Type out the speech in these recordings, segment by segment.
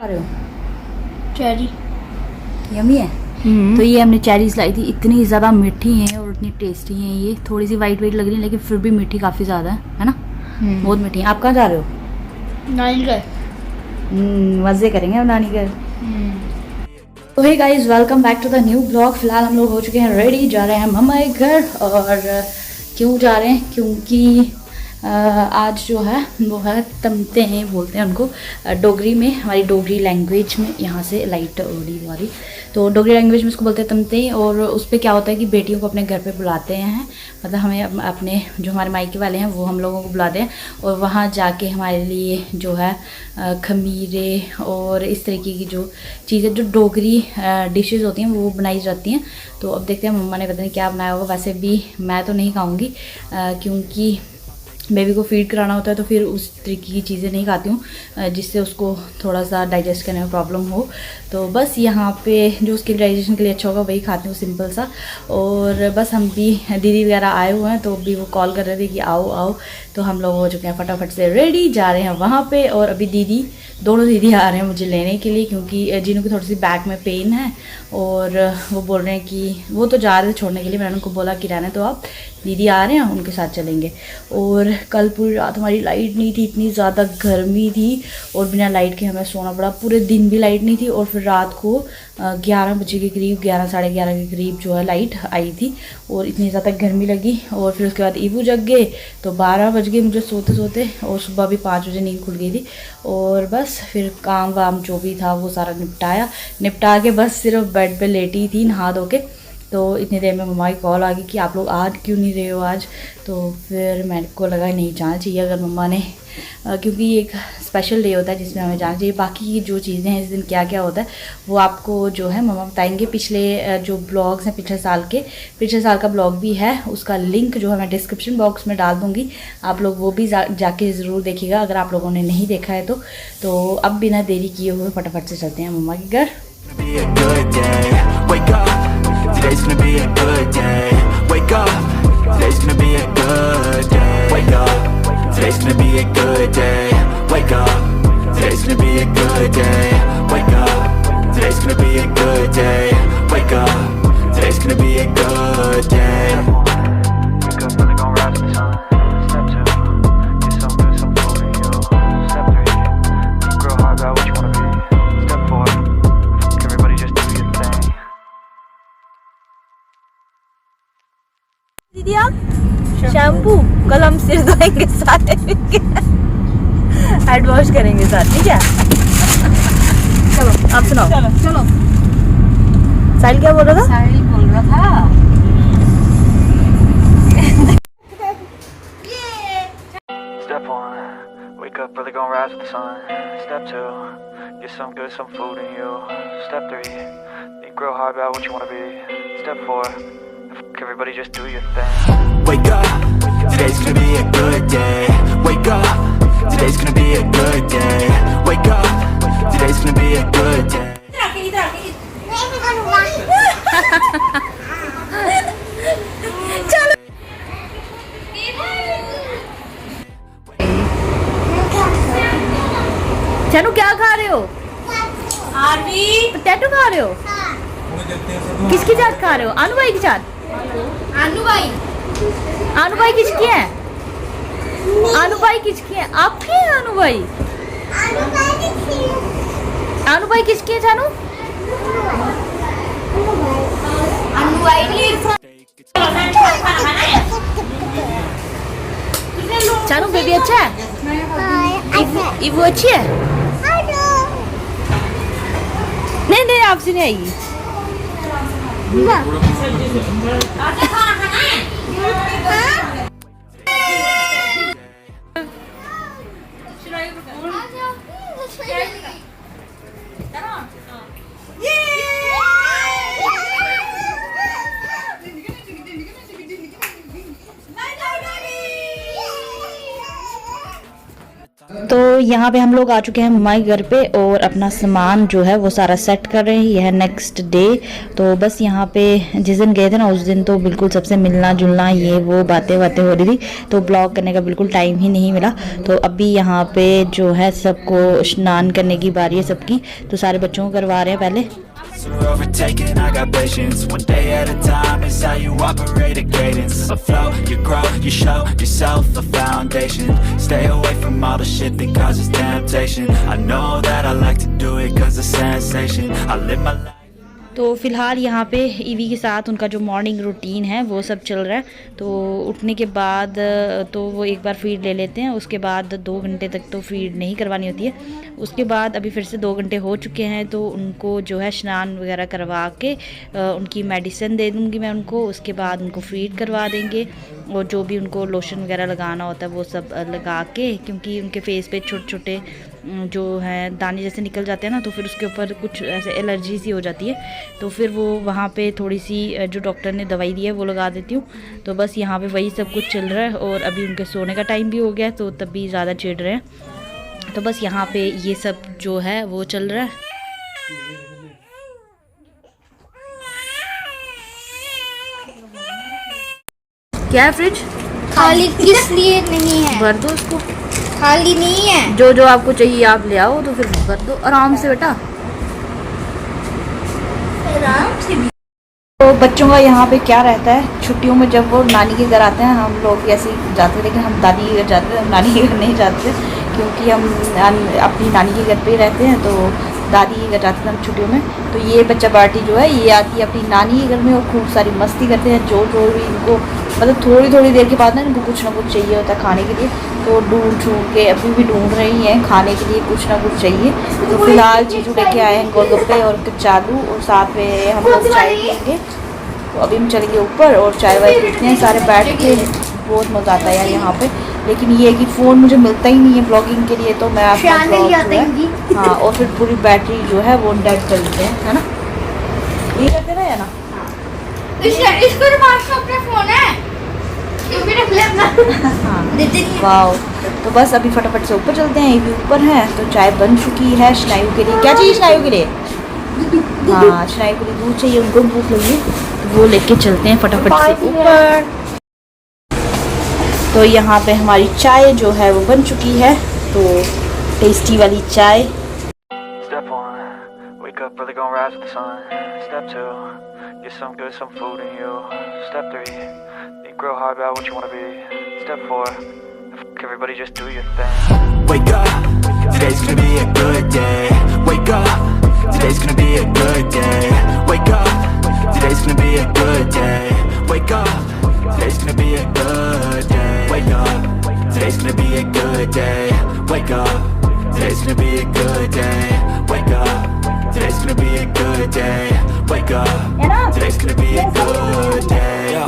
खा रहे हो? चेरी यमी है। तो ये हमने चेरीज लाई थी, इतनी ज़्यादा मीठी हैं और इतनी टेस्टी हैं। ये थोड़ी सी वाइट वाइट लग रही है लेकिन फिर भी मीठी काफ़ी ज़्यादा है ना? बहुत मीठी है। आप कहाँ जा रहे हो? नानी घर। मज़े करेंगे हम नानी घर। तो hey guys, welcome back to the new blog. फिलहाल हम लोग हो चुके हैं रेडी, जा रहे हैं मम्मा के घर। और क्यों जा रहे हैं? क्योंकि आज जो है वो है तमते हैं, बोलते हैं उनको डोगरी में, हमारी डोगरी लैंग्वेज में। यहाँ से लाइट उड़ी हमारी, तो डोगरी लैंग्वेज में उसको बोलते हैं तमते। और उस पर क्या होता है कि बेटियों को अपने घर पे बुलाते हैं, मतलब हमें अपने जो हमारे मायके वाले हैं वो हम लोगों को बुलाते हैं। और वहाँ जाके हमारे लिए जो है खमीरे और इस तरीके की जो चीज़ें, जो डोगरी डिशेस होती हैं वो बनाई जाती हैं। तो अब देखते हैं मम्मा ने पता नहीं क्या बनाया होगा। वैसे भी मैं तो नहीं खाऊंगी क्योंकि बेबी को फीड कराना होता है, तो फिर उस तरीके की चीज़ें नहीं खाती हूँ जिससे उसको थोड़ा सा डाइजेस्ट करने में प्रॉब्लम हो। तो बस यहाँ पे जो उसके डाइजेशन के लिए अच्छा होगा वही खाती हूँ, सिंपल सा। और बस हम भी, दीदी वगैरह आए हुए हैं तो भी वो कॉल कर रहे थे कि आओ आओ। तो हम लोग हो चुके हैं फटाफट से रेडी, जा रहे हैं वहाँ पे। और अभी दीदी, दोनों दीदी आ रहे हैं मुझे लेने के लिए, क्योंकि जिन्हों की थोड़ी सी बैक में पेन है। और वो बोल रहे हैं कि वो तो जा रहे थे छोड़ने के लिए, मैंने उनको बोला कि रहने तो आप, दीदी आ रहे हैं उनके साथ चलेंगे। और कल पूरी रात हमारी लाइट नहीं थी, इतनी ज़्यादा गर्मी थी और बिना लाइट के हमें सोना पड़ा। पूरे दिन भी लाइट नहीं थी और फिर रात को 11 बजे के करीब, 11 साढ़े 11 के करीब जो है लाइट आई थी और इतनी ज़्यादा गर्मी लगी। और फिर उसके बाद ईबू जग गए तो 12 बज गए मुझे सोते सोते, और सुबह भी 5 बजे नींद खुल गई थी। और बस फिर काम वाम जो भी था वो सारा निपटा के बस सिर्फ बेड पे लेटी थी नहा धो के। तो इतनी देर में मम्मा की कॉल आ गई कि आप लोग आज क्यों नहीं रहे हो आज। तो फिर मेरे को लगा नहीं जाना चाहिए अगर मम्मा ने, क्योंकि ये एक स्पेशल डे होता है जिसमें हमें जाना चाहिए। बाकी की जो चीज़ें हैं इस दिन क्या क्या होता है वो आपको जो है मम्मा बताएंगे। पिछले जो ब्लॉग्स हैं पिछले साल का ब्लॉग भी है, उसका लिंक जो है मैं डिस्क्रिप्शन बॉक्स में डाल दूँगी। आप लोग वो भी जाके ज़रूर देखिएगा अगर आप लोगों ने नहीं देखा है तो अब बिना देरी किए हुए फटाफट से चलते हैं मम्मा के घर। Today's gonna be a good day. Wake up. Today's gonna be a good day. Wake up. Today's gonna be a good day. Wake up. Today's gonna be a good day. Wake up. Today's gonna be a good day. Wake up. Today's gonna be a good day. Wake up, really gonna rise to the sun. Step 2, get some good, some food in you. Step 3, think real hard about what you wanna be. Step 4, everybody just do your thing. दीदी आप shampoo, कल हम सिर धोएंगे सारे मिलके, head wash करेंगे साथ, ठीक है? चलो आप सुनाओ। चलो साहिल क्या बोल रहा था? साहिल बोल रहा था Step 1, wake up, really gonna rise with the sun. Step 2, get some good, some food in you. Step 3, think real hard about what you wanna be. Step 4, everybody just do your thing. Wake up, today's gonna be a good day. Wake up, today's gonna be a good day. Wake up, today's gonna be a good day. चलो क्या खा रहे हो? RV potato खा रहे हो? किसकी चाट खा रहे हो? अनु भाई की चाट? आलू भाई किसकी है? अनु भाई किसकी है? आपकी है अनु भाई? अनु भाई किसकी है जानू? आलू भाई जानू बेबी अच्छा है? इवू अच्छी है? नहीं आपसे नहीं आएगी। तो यहाँ पे हम लोग आ चुके हैं मम्मा के घर पे और अपना सामान जो है वो सारा सेट कर रहे हैं। यह है नेक्स्ट डे। तो बस यहाँ पे जिस दिन गए थे ना उस दिन तो बिल्कुल सबसे मिलना जुलना ये वो बातें हो रही थी, तो ब्लॉग करने का बिल्कुल टाइम ही नहीं मिला। तो अभी यहाँ पे जो है सबको स्नान करने की बारी है सबकी, तो सारे बच्चों को करवा रहे हैं पहले। are overtaken, I got patience. One day at a time is how you operate a cadence. A flow, you grow, you show yourself a foundation. Stay away from all the shit that causes temptation. I know that I like to do it cause it's sensation. I live my life. तो फ़िलहाल यहाँ पे EV के साथ उनका जो morning routine है वो सब चल रहा है। तो उठने के बाद तो वो एक बार फीड ले लेते हैं, उसके बाद 2 घंटे तक तो फीड नहीं करवानी होती है। उसके बाद अभी फिर से 2 घंटे हो चुके हैं, तो उनको जो है स्नान वगैरह करवा के उनकी मेडिसिन दे दूँगी मैं उनको। उसके बाद उनको फीड करवा देंगे और जो भी उनको लोशन वगैरह लगाना होता है वो सब लगा के, क्योंकि उनके फेस पे छोटे छोटे जो है दाने जैसे निकल जाते हैं ना, तो फिर उसके ऊपर कुछ ऐसे एलर्जी सी हो जाती है। तो फिर वो वहाँ पे थोड़ी सी जो डॉक्टर ने दवाई दी है वो लगा देती हूँ। तो बस यहाँ पे वही सब कुछ चल रहा है और अभी उनके सोने का टाइम भी हो गया है, तो तब भी ज़्यादा चिढ़ रहे हैं। तो बस यहाँ पे ये सब जो है वो चल रहा है। क्या है फ्रिज खाली किस लिए नहीं है? भर दो उसको, खाली नहीं है। जो जो आपको चाहिए आप ले आओ, तो फिर भर दो आराम से बेटा, आराम से। तो बच्चों का यहाँ पे क्या रहता है छुट्टियों में, जब वो नानी के घर आते हैं, हम लोग ऐसे ही जाते हैं, लेकिन हम दादी के घर जाते हैं, हम नानी के घर नहीं जाते, क्योंकि हम अपनी नानी के घर पे ही रहते हैं। तो दादी के घर जाते हैं हम छुट्टियों में। तो ये बच्चा पार्टी जो है ये आती है अपनी नानी के घर में और खूब सारी मस्ती करते हैं। जो भी इनको मतलब थोड़ी थोड़ी देर के बाद ना इनको कुछ ना कुछ चाहिए होता है खाने के लिए, तो ढूंढ के अभी भी ढूंढ रही हैं खाने के लिए, कुछ ना कुछ चाहिए। तो फिलहाल जीजू लेके आए हैं गोलगप्पे और कचालू, और साथ में हम लोग चाय पियेंगे। तो अभी हम चलेंगे ऊपर और चाय वाय पीते हैं सारे बैठ के। बहुत मज़ा आता है यार यहाँ पे, लेकिन ये है कि फ़ोन मुझे मिलता ही नहीं है ब्लॉगिंग के लिए, तो मैं अपना ब्लॉग जो है हाँ, और फिर पूरी बैटरी जो है वो डेड कर देते हैं, है ना? ये करते ना, है ना? इसको अपना फोन है, भी रख ले अपना। हाँ वाओ। तो बस अभी फटाफट से ऊपर चलते हैं, ये भी ऊपर है। तो चाय बन चुकी है शनायु के लिए। क्या चाहिए शनायु के लिए? हाँ, शनायु के लिए दूध चाहिए, उनको भूख लगी, तो वो लेके चलते हैं फटाफट से ऊपर। तो यहाँ पे हमारी चाय जो है वो बन चुकी है, तो टेस्टी वाली चाय। Step 1, wake up early, gonna rise with the sun. Step 2, get some good, some food in you. Step 3, think real hard about what you wanna be. Step 4, everybody just do your thing. Wake up, today's gonna be a good day. Wake up, today's gonna be a good day. Wake up, today's gonna be a good day. Wake up, today's gonna be a good day. Wake up, today's gonna be a good day. Wake up, today's gonna be a good day. Wake up, today's gonna be a good day. Wake up, today's gonna be a good day. Yo,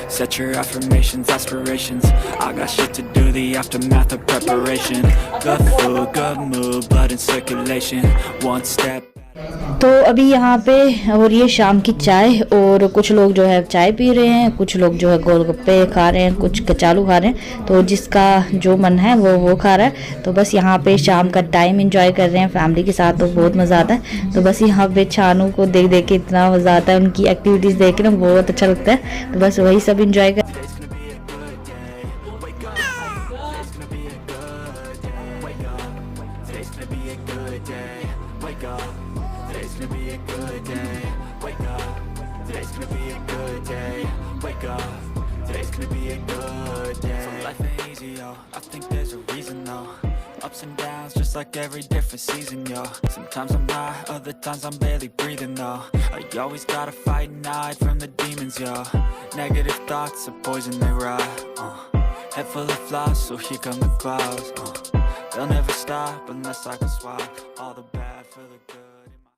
set your affirmations, aspirations. I got shit to do, the aftermath of preparation. Good food, good mood, blood in circulation. One step. तो अभी यहाँ पे हो रही है शाम की चाय, और कुछ लोग जो है चाय पी रहे हैं, कुछ लोग जो है गोलगप्पे खा रहे हैं, कुछ कचालू खा रहे हैं। तो जिसका जो मन है वो खा रहा है। तो बस यहाँ पे शाम का टाइम एंजॉय कर रहे हैं फैमिली के साथ, तो बहुत मज़ा आता है। तो बस यहाँ पे छानू को देख के इतना मज़ा आता है, उनकी एक्टिविटीज़ देख के ना बहुत अच्छा लगता है। तो बस वही सब इंजॉय कर। I think there's a reason though. Ups and downs, just like every different season, yo. Sometimes I'm high, other times I'm barely breathing though. I always gotta fight and hide from the demons, yo. Negative thoughts are poison, they rot. Head full of flies, so here come the clouds. They'll never stop unless I can swap all the bad for the good.